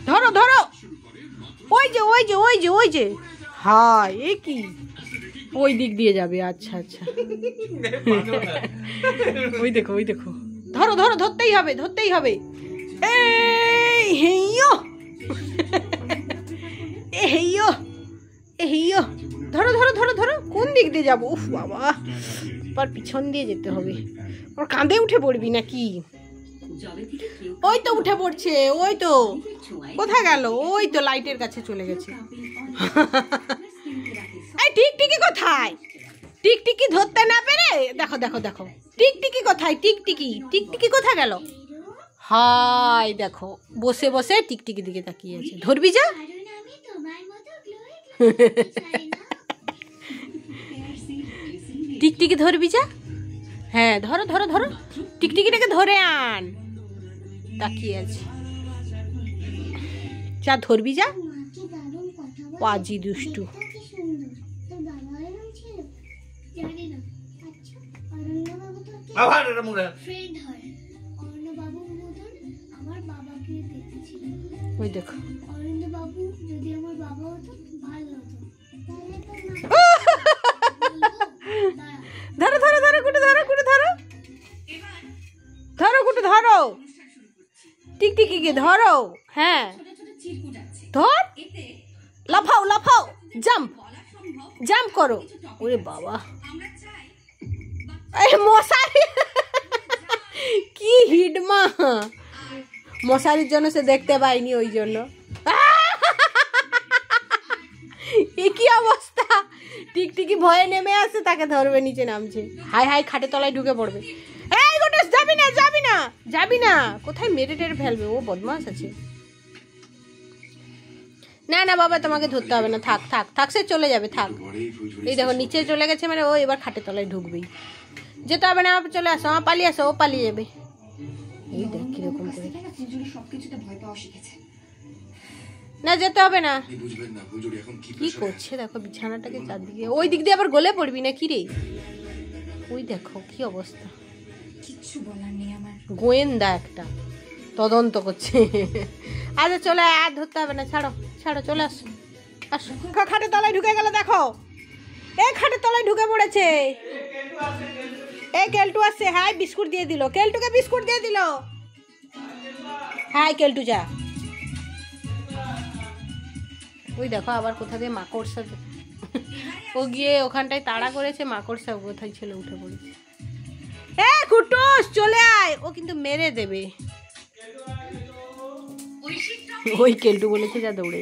ধরো ধরো, ওই যে ওই যে ওই যে ওই যে, হায় এ কি, ওই দিক দিয়ে যাবে। আচ্ছা আচ্ছা, ওই দেখো ওই দেখো, ধরো ধরো, ধরতেই হবে ধরতেই হবে। এই হেইয়ো এ হেইয়ো এ হেইয়ো, ধরো ধরো ধরো ধরো। কোন দিক দিয়ে যাবো? উফ বাবা, আর পিছন দিয়ে যেতে হবে। ওর কাঁধে উঠে পড়বি নাকি? ওই তো উঠে পড়ছে, ওই তো, কোথায় গেল? ওই তো লাইটের কাছে চলে গেছে। এই টিকটিকি কোথায়? টিকটিকি ধরতে না পেরে, দেখো দেখো দেখো, টিকটিকি কোথায়? টিকটিকি টিকটিকি কোথায় গেল? হাই দেখো, বসে বসে টিকটিকি দিকে তাকিয়ে আছে। ধরবি যা। টিকটিকি ধরবি যা। হ্যাঁ ধরো ধরো ধরো, টিকটিকিটাকে ধরে আন। তাকিয়ে আছে, যা ধরবি যা। পাজি দুষ্টু। ওই দেখো, ধরো ধরো ধরো কুটু, ধরো কুটু, ধরো ধরো কুটু, ধরো টিকটিকিকে ধরো। হ্যাঁ ধর, লাফাও লাফাও, জাম্প জাম্প করো। ওরে বাবা, এই মশারি, কি হিডমা, মশারির জন্য সে দেখতে পাইনি, ওই জন্য। এ কি অবস্থা, টিকটিকি ভয়ে নেমে আসছে, তাকে ধরবে, নিচে নামছে। হাই হাই, খাটে তলায় ঢুকে পড়বে। এই গোটেশ, যাবি না যাবি না যাবি না, কোথায় মেরে টেরে ফেলবে, ও বদমাস আছে। না না বাবা, তোমাকে ধরতে হবে না, থাক থাক থাক, সে চলে যাবে, থাক। এই দেখো নিচে চলে গেছে, মানে ও এবার খাটে তলায় ঢুকবেই। যেতে হবে না, চলে আসো, পালিয়ে আসো, ও পালিয়ে যাবে। এই দেখ কিরকম করে, না যেতে হবে না। কি করছে দেখো, বিছানাটাকে চারদিকে, ওই দিক দিয়ে আবার গলে পড়বি না কি রে? ওই দেখো কি অবস্থা, কিচ্ছু বলার নেই আমার। গোয়েন্দা একটা তদন্ত করছে। আচ্ছা চলে, আর ধরতে হবে না, ছাড়ো ছাড়ো, চলে আসো আসো। খাটের তলায় ঢুকে গেল, দেখো এই খাটের তলায় ঢুকে পড়েছে। এই কেলটু আসছে, হাই বিস্কুট দিয়ে দিল, কেলটুকে বিস্কুট দিয়ে দিল। হাই কেলটু যা। ওই দেখো আবার কোথা দিয়ে মাকড়সা, ও গিয়ে ওখানটায় তাড়া করেছে, মাকড়সা কোথায় ছিল উঠে পড়েছে। এ কুটুস চলে আয়, ও কিন্তু মেরে দেবে। ওই কেলটু বলেছে যা, দৌড়ে।